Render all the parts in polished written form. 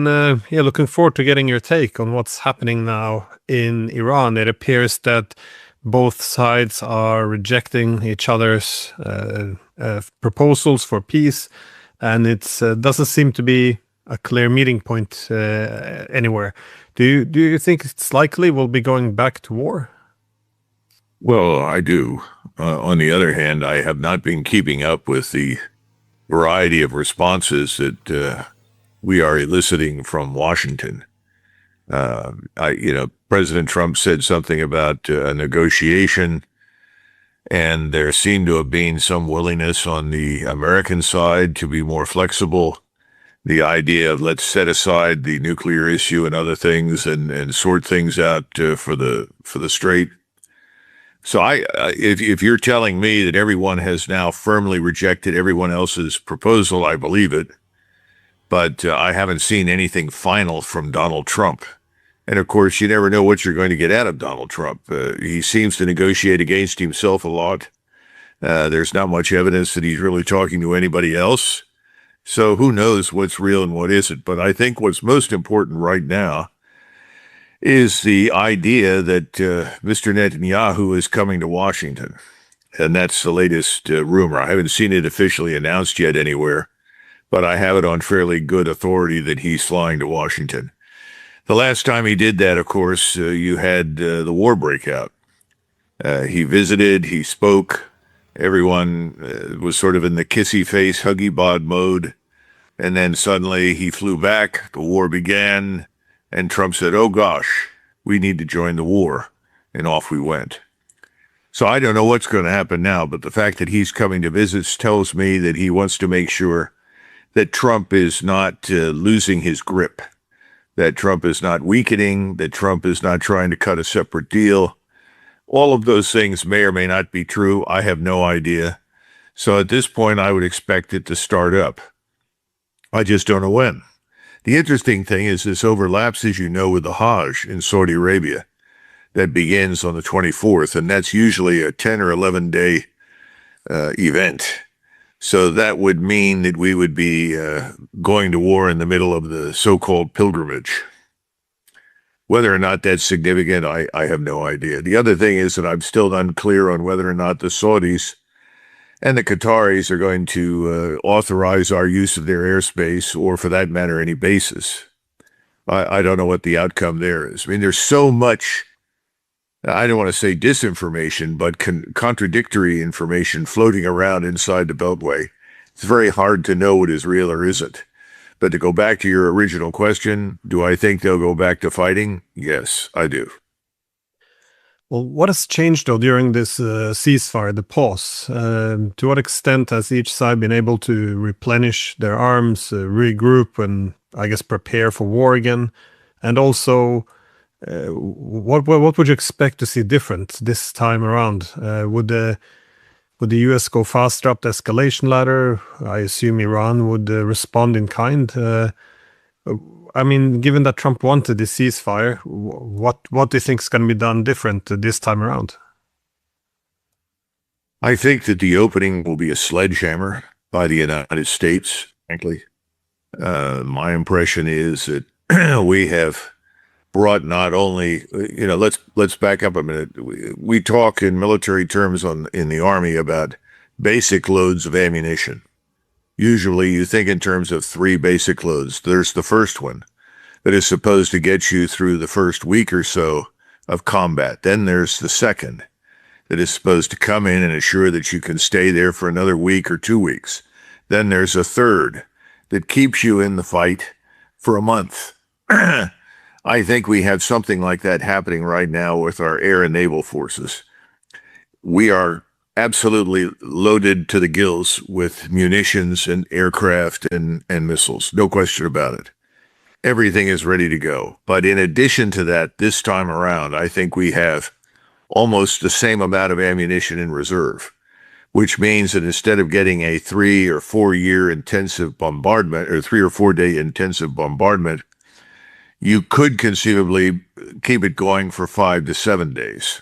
And looking forward to getting your take on what's happening now in Iran. It appears that both sides are rejecting each other's proposals for peace, and it doesn't seem to be a clear meeting point anywhere. Do you think it's likely we'll be going back to war? Well, I do. On the other hand, I have not been keeping up with the variety of responses that we are eliciting from Washington. President Trump said something about a negotiation, and there seemed to have been some willingness on the American side to be more flexible. The idea of let's set aside the nuclear issue and other things and sort things out for the strait. So if you're telling me that everyone has now firmly rejected everyone else's proposal, I believe it. But I haven't seen anything final from Donald Trump. And of course, you never know what you're going to get out of Donald Trump. He seems to negotiate against himself a lot. There's not much evidence that he's really talking to anybody else. So who knows what's real and what isn't. But I think what's most important right now is the idea that Mr. Netanyahu is coming to Washington. And that's the latest rumor. I haven't seen it officially announced yet anywhere, but I have it on fairly good authority that he's flying to Washington. The last time he did that, of course, you had the war breakout. He visited, he spoke. Everyone was sort of in the kissy face, huggy bod mode. And then suddenly he flew back, the war began, and Trump said, oh gosh, we need to join the war. And off we went. So I don't know what's going to happen now, but the fact that he's coming to visit tells me that he wants to make sure that Trump is not losing his grip, that Trump is not weakening, that Trump is not trying to cut a separate deal. All of those things may or may not be true. I have no idea. So at this point, I would expect it to start up. I just don't know when. The interesting thing is this overlaps, as you know, with the Hajj in Saudi Arabia that begins on the 24th, and that's usually a 10 or 11-day event. So that would mean that we would be going to war in the middle of the so-called pilgrimage. Whether or not that's significant, I have no idea. The other thing is that I'm still unclear on whether or not the Saudis and the Qataris are going to authorize our use of their airspace, or for that matter, any bases. I don't know what the outcome there is. I mean, there's so much, I don't want to say disinformation, but contradictory information floating around inside the Beltway. It's very hard to know what is real or isn't. But to go back to your original question, do I think they'll go back to fighting? Yes, I do. Well, what has changed, though, during this ceasefire, the pause? To what extent has each side been able to replenish their arms, regroup, and, I guess, prepare for war again? And also, what would you expect to see different this time around? Would the U.S. go faster up the escalation ladder? I assume Iran would respond in kind. I mean, given that Trump wanted the ceasefire, what do you think is going to be done different this time around? I think that the opening will be a sledgehammer by the United States, frankly. My impression is that we have brought not only, let's back up a minute. We talk in military terms in the Army about basic loads of ammunition. Usually you think in terms of 3 basic loads. There's the first one that is supposed to get you through the first week or so of combat. Then there's the second that is supposed to come in and assure that you can stay there for another week or 2 weeks. Then there's a third that keeps you in the fight for a month. I think we have something like that happening right now with our air and naval forces. We are absolutely loaded to the gills with munitions and aircraft and missiles. No question about it. Everything is ready to go. But in addition to that, this time around, I think we have almost the same amount of ammunition in reserve, which means that instead of getting a 3 or 4 year intensive bombardment, or 3 or 4 day intensive bombardment, you could conceivably keep it going for 5 to 7 days.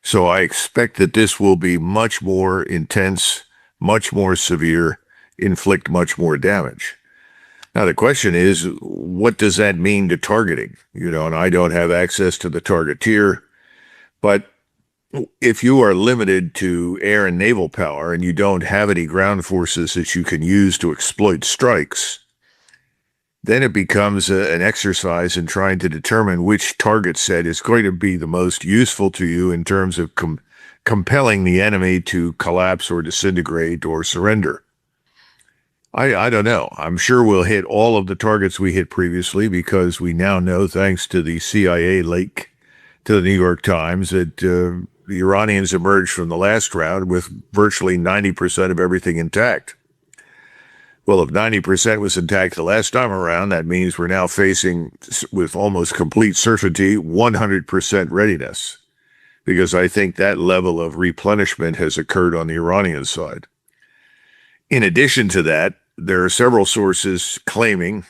So I expect that this will be much more intense, much more severe, inflict much more damage. Now, the question is, what does that mean to targeting? And I don't have access to the targeteer, but if you are limited to air and naval power and you don't have any ground forces that you can use to exploit strikes, then it becomes an exercise in trying to determine which target set is going to be the most useful to you in terms of compelling the enemy to collapse or disintegrate or surrender. I don't know. I'm sure we'll hit all of the targets we hit previously because we now know, thanks to the CIA leak to the New York Times, that the Iranians emerged from the last round with virtually 90% of everything intact. Well, if 90% was intact the last time around, that means we're now facing, with almost complete certainty, 100% readiness, because I think that level of replenishment has occurred on the Iranian side. In addition to that, there are several sources claiming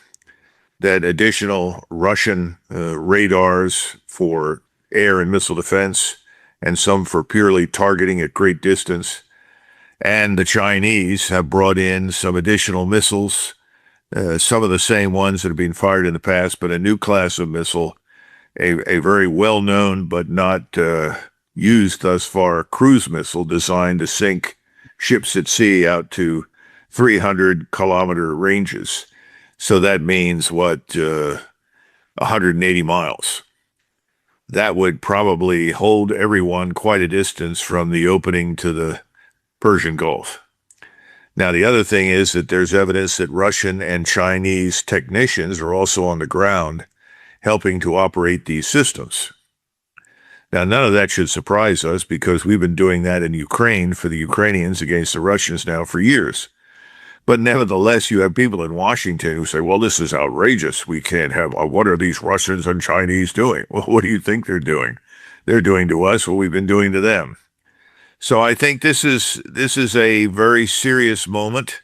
that additional Russian radars for air and missile defense, and some for purely targeting at great distance, and the Chinese have brought in some additional missiles, some of the same ones that have been fired in the past, but a new class of missile, a very well-known but not used thus far cruise missile designed to sink ships at sea out to 300-kilometer ranges. So that means, 180 miles. That would probably hold everyone quite a distance from the opening to the Persian Gulf. Now, the other thing is that there's evidence that Russian and Chinese technicians are also on the ground helping to operate these systems. Now, none of that should surprise us because we've been doing that in Ukraine for the Ukrainians against the Russians now for years. But nevertheless, you have people in Washington who say, well, this is outrageous. We can't have, what are these Russians and Chinese doing? Well, what do you think they're doing? They're doing to us what we've been doing to them. So I think this is a very serious moment.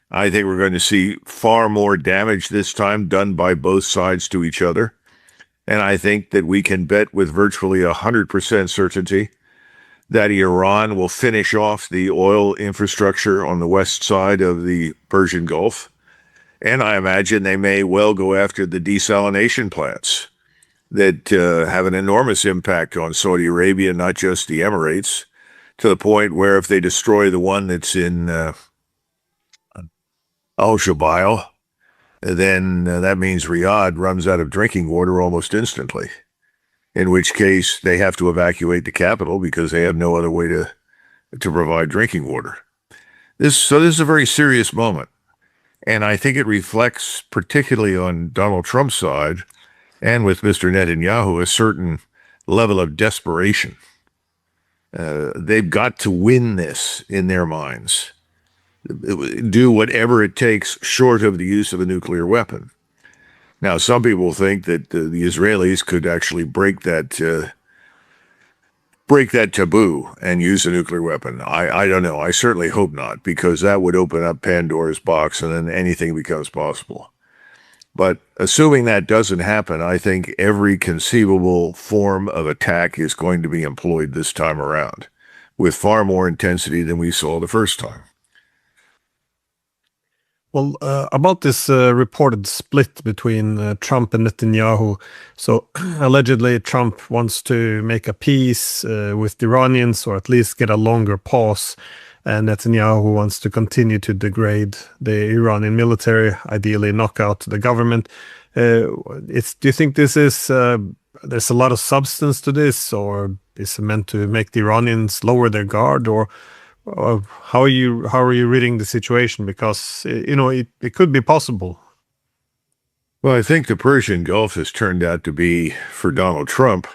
I think we're going to see far more damage this time done by both sides to each other. And I think that we can bet with virtually 100% certainty that Iran will finish off the oil infrastructure on the west side of the Persian Gulf. And I imagine they may well go after the desalination plants that have an enormous impact on Saudi Arabia, not just the Emirates, to the point where if they destroy the one that's in Al-Shabail, then that means Riyadh runs out of drinking water almost instantly, in which case they have to evacuate the capital because they have no other way to provide drinking water. This is a very serious moment. And I think it reflects, particularly on Donald Trump's side and with Mr. Netanyahu, a certain level of desperation. They've got to win this in their minds. Do whatever it takes short of the use of a nuclear weapon. Now, some people think that the Israelis could actually break that taboo and use a nuclear weapon. I don't know. I certainly hope not, because that would open up Pandora's box and then anything becomes possible. But assuming that doesn't happen, I think every conceivable form of attack is going to be employed this time around with far more intensity than we saw the first time. Well, about this reported split between Trump and Netanyahu. So allegedly, Trump wants to make a peace with the Iranians, or at least get a longer pause. And Netanyahu wants to continue to degrade the Iranian military, ideally knock out the government. Do you think this is there's a lot of substance to this, or is it meant to make the Iranians lower their guard, or how are you reading the situation? Because it could be possible. Well, I think the Persian Gulf has turned out to be, for Donald Trump,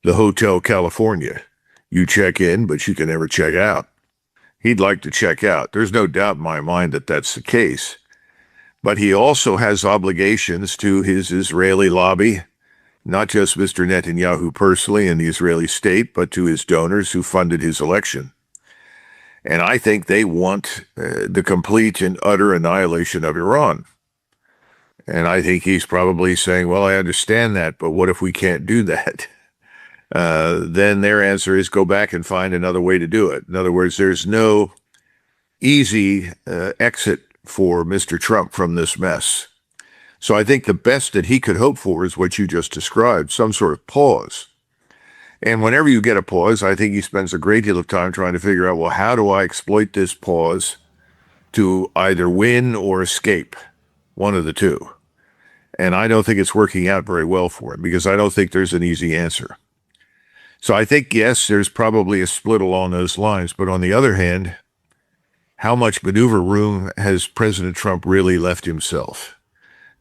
the Hotel California. You check in, but you can never check out. He'd like to check out. There's no doubt in my mind that that's the case. But he also has obligations to his Israeli lobby, not just Mr. Netanyahu personally and the Israeli state, but to his donors who funded his election. And I think they want the complete and utter annihilation of Iran. And I think he's probably saying, well, I understand that, but what if we can't do that? Then their answer is go back and find another way to do it. In other words, there's no easy exit for Mr. Trump from this mess. So I think the best that he could hope for is what you just described, some sort of pause. And whenever you get a pause, I think he spends a great deal of time trying to figure out, well, how do I exploit this pause to either win or escape? One of the two. And I don't think it's working out very well for him because I don't think there's an easy answer. So I think, yes, there's probably a split along those lines. But on the other hand, how much maneuver room has President Trump really left himself?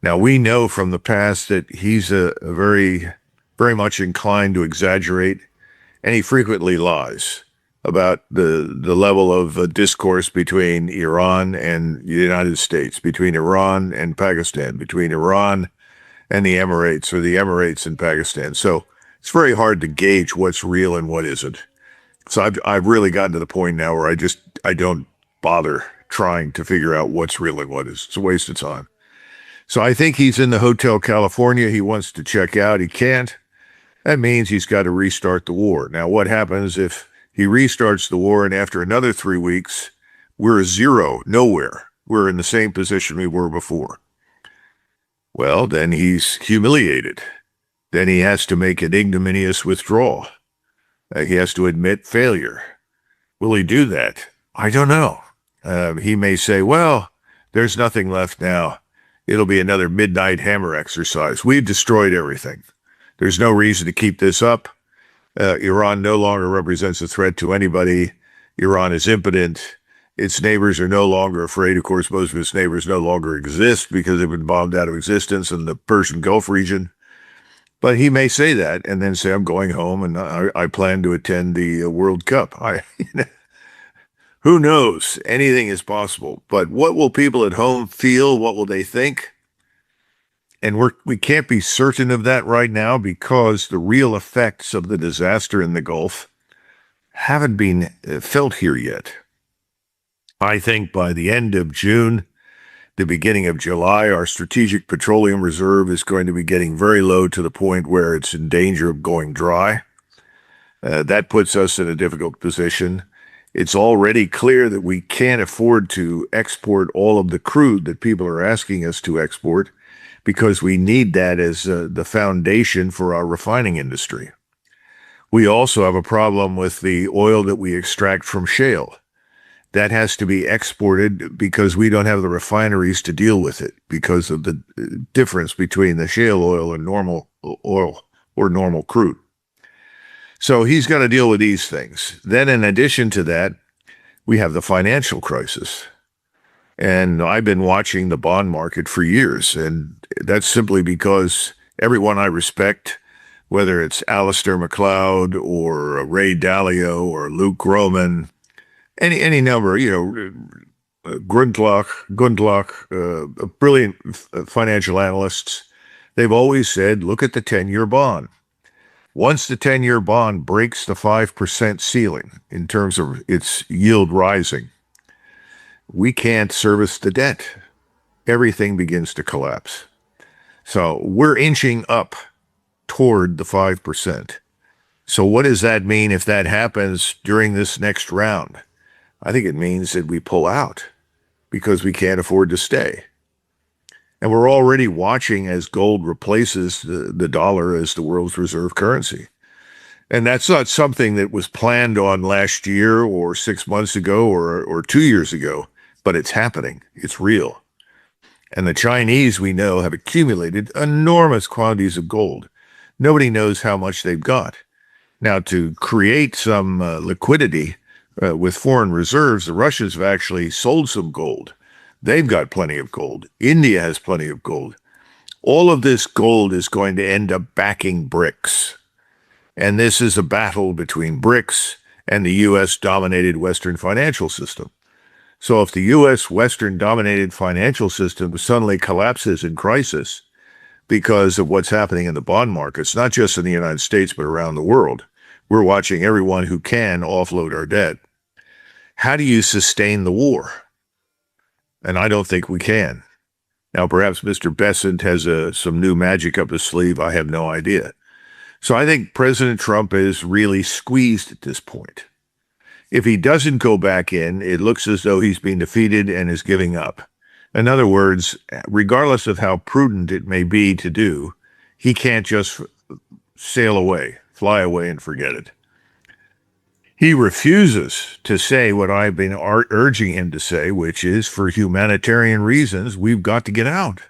Now, we know from the past that he's a very, very much inclined to exaggerate, and he frequently lies about the level of discourse between Iran and the United States, between Iran and Pakistan, between Iran and the Emirates, or the Emirates and Pakistan. So it's very hard to gauge what's real and what isn't. So I've really gotten to the point now where I don't bother trying to figure out what's real and what is. It's a waste of time. So I think he's in the Hotel California. He wants to check out. He can't. That means he's got to restart the war. Now, what happens if he restarts the war and after another 3 weeks, we're zero, nowhere? We're in the same position we were before. Well, then he's humiliated. Then he has to make an ignominious withdrawal. He has to admit failure. Will he do that? I don't know. He may say, well, there's nothing left now. It'll be another midnight hammer exercise. We've destroyed everything. There's no reason to keep this up. Iran no longer represents a threat to anybody. Iran is impotent. Its neighbors are no longer afraid. Of course, most of its neighbors no longer exist because they've been bombed out of existence in the Persian Gulf region. But he may say that and then say, I'm going home and I plan to attend the World Cup. Who knows? Anything is possible. But what will people at home feel? What will they think? And we can't be certain of that right now because the real effects of the disaster in the Gulf haven't been felt here yet. I think by the end of June, the beginning of July, our strategic petroleum reserve is going to be getting very low to the point where it's in danger of going dry. That puts us in a difficult position. It's already clear that we can't afford to export all of the crude that people are asking us to export because we need that as the foundation for our refining industry. We also have a problem with the oil that we extract from shale. That has to be exported because we don't have the refineries to deal with it because of the difference between the shale oil and normal oil or normal crude. So he's got to deal with these things. Then in addition to that, we have the financial crisis. And I've been watching the bond market for years, and that's simply because everyone I respect, whether it's Alistair MacLeod or Ray Dalio or Luke Groman, any number, Gundlach, brilliant financial analysts, they've always said, look at the 10-year bond. Once the 10-year bond breaks the 5% ceiling in terms of its yield rising, we can't service the debt. Everything begins to collapse. So we're inching up toward the 5%. So what does that mean if that happens during this next round? I think it means that we pull out because we can't afford to stay. And we're already watching as gold replaces the dollar as the world's reserve currency. And that's not something that was planned on last year or 6 months ago or 2 years ago, but it's happening. It's real. And the Chinese, we know, have accumulated enormous quantities of gold. Nobody knows how much they've got. Now, to create some liquidity with foreign reserves, the Russians have actually sold some gold. They've got plenty of gold. India has plenty of gold. All of this gold is going to end up backing BRICS. And this is a battle between BRICS and the U.S.-dominated Western financial system. So if the U.S. Western-dominated financial system suddenly collapses in crisis because of what's happening in the bond markets, not just in the United States, but around the world, we're watching everyone who can offload our debt. How do you sustain the war? And I don't think we can. Now, perhaps Mr. Bessent has some new magic up his sleeve. I have no idea. So I think President Trump is really squeezed at this point. If he doesn't go back in, it looks as though he's being defeated and is giving up. In other words, regardless of how prudent it may be to do, he can't just sail away, fly away and forget it. He refuses to say what I've been urging him to say, which is for humanitarian reasons, we've got to get out.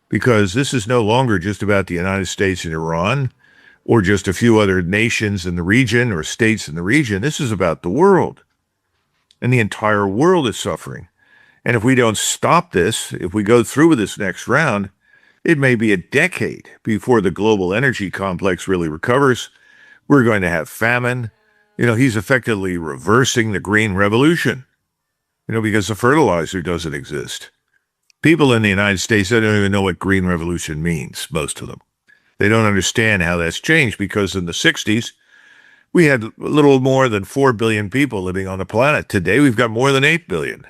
Because this is no longer just about the United States and Iran or just a few other nations in the region or states in the region. This is about the world. And the entire world is suffering. And if we don't stop this, if we go through with this next round, it may be a decade before the global energy complex really recovers. We're going to have famine. He's effectively reversing the green revolution, because the fertilizer doesn't exist. People in the United States, they don't even know what green revolution means, most of them. They don't understand how that's changed because in the 60s, we had a little more than 4 billion people living on the planet. Today, we've got more than 8 billion.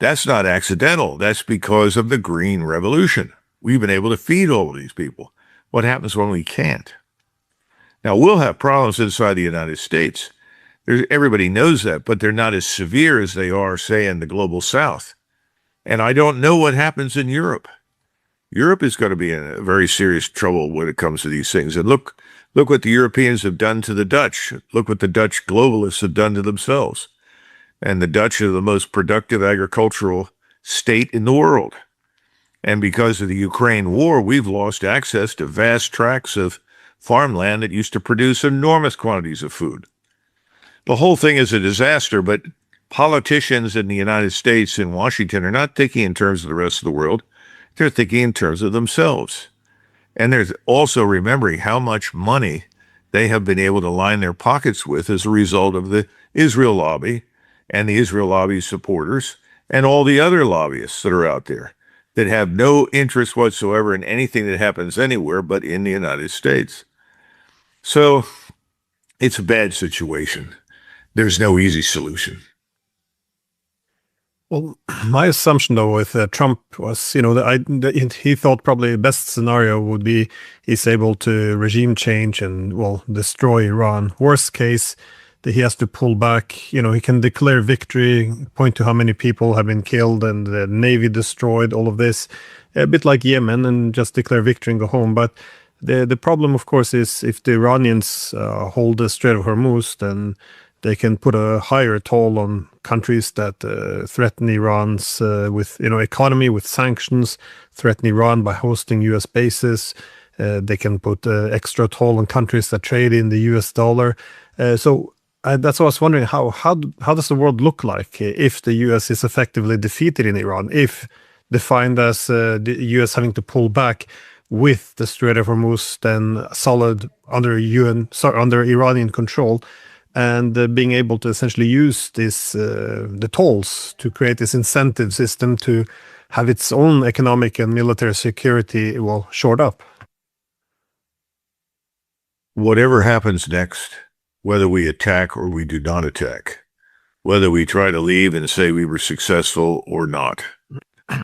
That's not accidental. That's because of the green revolution. We've been able to feed all of these people. What happens when we can't? Now, we'll have problems inside the United States. Everybody knows that, but they're not as severe as they are, say, in the global south. And I don't know what happens in Europe. Europe is going to be in very serious trouble when it comes to these things. And look what the Europeans have done to the Dutch. Look what the Dutch globalists have done to themselves. And the Dutch are the most productive agricultural state in the world. And because of the Ukraine war, we've lost access to vast tracts of farmland that used to produce enormous quantities of food. The whole thing is a disaster, but politicians in the United States and Washington are not thinking in terms of the rest of the world. They're thinking in terms of themselves. And they're also remembering how much money they have been able to line their pockets with as a result of the Israel lobby and the Israel lobby supporters and all the other lobbyists that are out there that have no interest whatsoever in anything that happens anywhere but in the United States. So it's a bad situation. There's no easy solution. Well, my assumption though with Trump was, he thought probably the best scenario would be he's able to regime change and, destroy Iran. Worst case, that he has to pull back. He can declare victory, point to how many people have been killed and the Navy destroyed, all of this, a bit like Yemen, and just declare victory and go home. But the problem, of course, is if the Iranians hold the Strait of Hormuz, then they can put a higher toll on countries that threaten Iran's economy with sanctions, threaten Iran by hosting U.S. bases. They can put extra toll on countries that trade in the U.S. dollar. So that's what I was wondering, how does the world look like if the U.S. is effectively defeated in Iran, if defined as the U.S. having to pull back with the Strait of Hormuz then solid under Iranian control, and being able to essentially use the tolls to create this incentive system to have its own economic and military security, shored up. Whatever happens next, whether we attack or we do not attack, whether we try to leave and say we were successful or not, I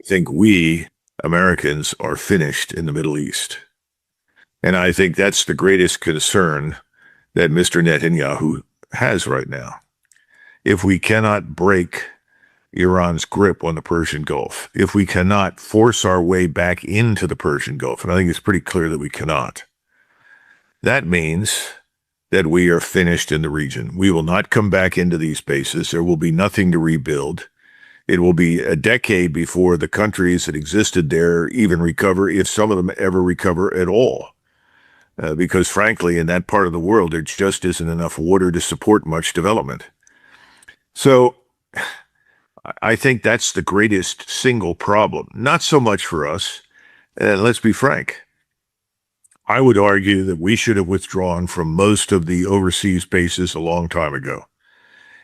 think we, Americans, are finished in the Middle East. And I think that's the greatest concern that Mr. Netanyahu has right now. If we cannot break Iran's grip on the Persian Gulf, if we cannot force our way back into the Persian Gulf, and I think it's pretty clear that we cannot, that means that we are finished in the region. We will not come back into these bases. There will be nothing to rebuild. It will be a decade before the countries that existed there even recover, if some of them ever recover at all. Because frankly, in that part of the world, there just isn't enough water to support much development. So I think that's the greatest single problem. Not so much for us. Let's be frank. I would argue that we should have withdrawn from most of the overseas bases a long time ago.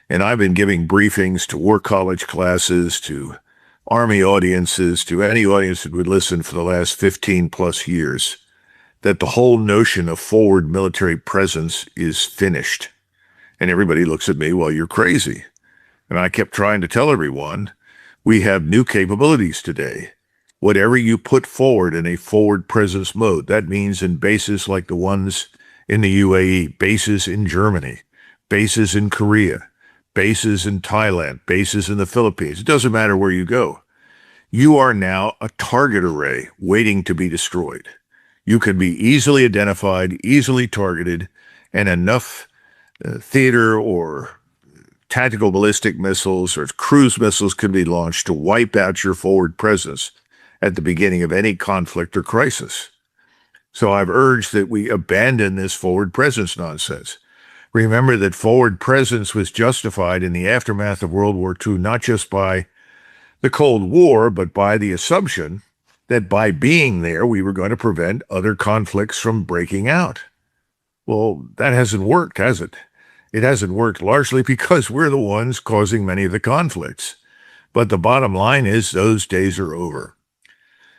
And I've been giving briefings to war college classes, to Army audiences, to any audience that would listen for the last 15 plus years, that the whole notion of forward military presence is finished. And everybody looks at me, well, you're crazy. And I kept trying to tell everyone, we have new capabilities today. Whatever you put forward in a forward presence mode, that means in bases like the ones in the UAE, bases in Germany, bases in Korea, bases in Thailand, bases in the Philippines. It doesn't matter where you go. you are now a target array waiting to be destroyed. You can be easily identified, easily targeted, and enough theater or tactical ballistic missiles or cruise missiles can be launched to wipe out your forward presence at the beginning of any conflict or crisis. So I've urged that we abandon this forward presence nonsense. Remember that forward presence was justified in the aftermath of World War II, not just by the Cold War, but by the assumption that by being there, we were going to prevent other conflicts from breaking out. Well, that hasn't worked, has it? It hasn't worked largely because we're the ones causing many of the conflicts. But the bottom line is those days are over.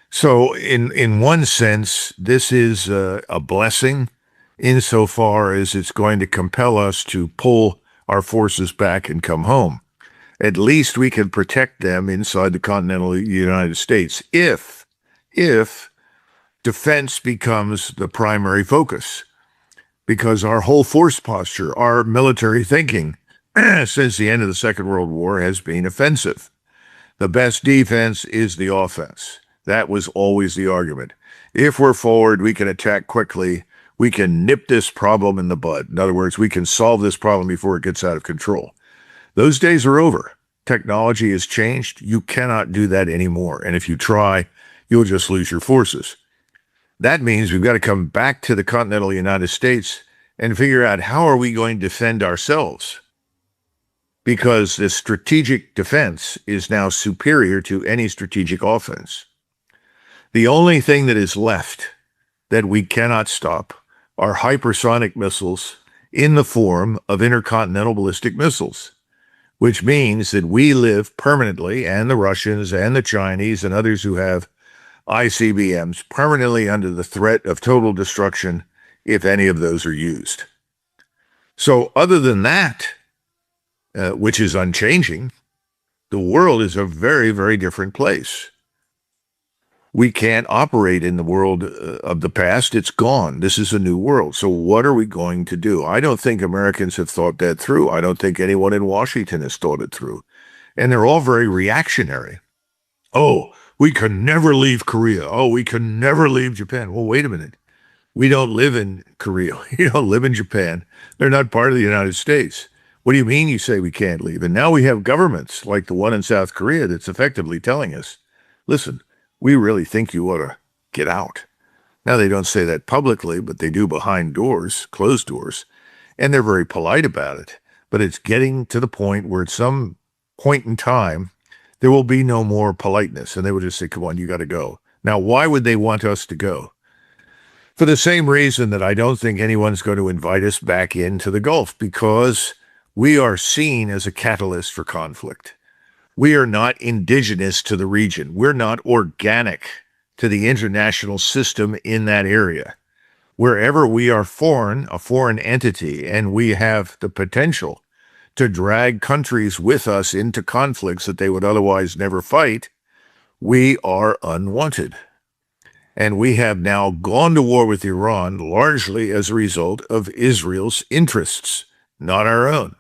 So in one sense, this is a blessing insofar as it's going to compel us to pull our forces back and come home. At least we can protect them inside the continental United States if defense becomes the primary focus. Because our whole force posture, our military thinking since the end of the Second World War has been offensive. The best defense is the offense. That was always the argument. If we're forward, we can attack quickly. We can nip this problem in the bud. In other words, we can solve this problem before it gets out of control. Those days are over. Technology has changed. You cannot do that anymore. And if you try, you'll just lose your forces. That means we've got to come back to the continental United States and figure out how are we going to defend ourselves? Because this strategic defense is now superior to any strategic offense. The only thing that is left that we cannot stop are hypersonic missiles in the form of intercontinental ballistic missiles, which means that we live permanently, and the Russians and the Chinese and others who have ICBMs permanently under the threat of total destruction if any of those are used. So other than that, which is unchanging, the world is a very, very different place. We can't operate in the world of the past. It's gone. This is a new world. So what are we going to do? I don't think Americans have thought that through. I don't think anyone in Washington has thought it through. And they're all very reactionary. Oh, we can never leave Korea. Oh, we can never leave Japan. Well, wait a minute. We don't live in Korea. You don't live in Japan. They're not part of the United States. What do you mean you say we can't leave? And now we have governments like the one in South Korea that's effectively telling us, listen, we really think you ought to get out. Now, they don't say that publicly, but they do behind doors, closed doors, and they're very polite about it. But it's getting to the point where at some point in time, there will be no more politeness, and they will just say, come on, you got to go. Now, why would they want us to go? For the same reason that I don't think anyone's going to invite us back into the Gulf, because we are seen as a catalyst for conflict. We are not indigenous to the region. We're not organic to the international system in that area. Wherever we are foreign, a foreign entity, and we have the potential to drag countries with us into conflicts that they would otherwise never fight, we are unwanted. And we have now gone to war with Iran largely as a result of Israel's interests, not our own.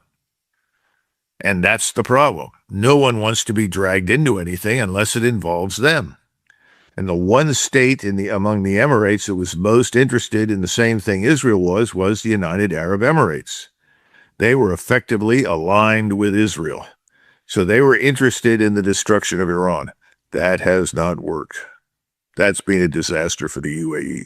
And that's the problem. No one wants to be dragged into anything unless it involves them. And the one state among the Emirates that was most interested in the same thing Israel was the United Arab Emirates. They were effectively aligned with Israel. So they were interested in the destruction of Iran. That has not worked. That's been a disaster for the UAE.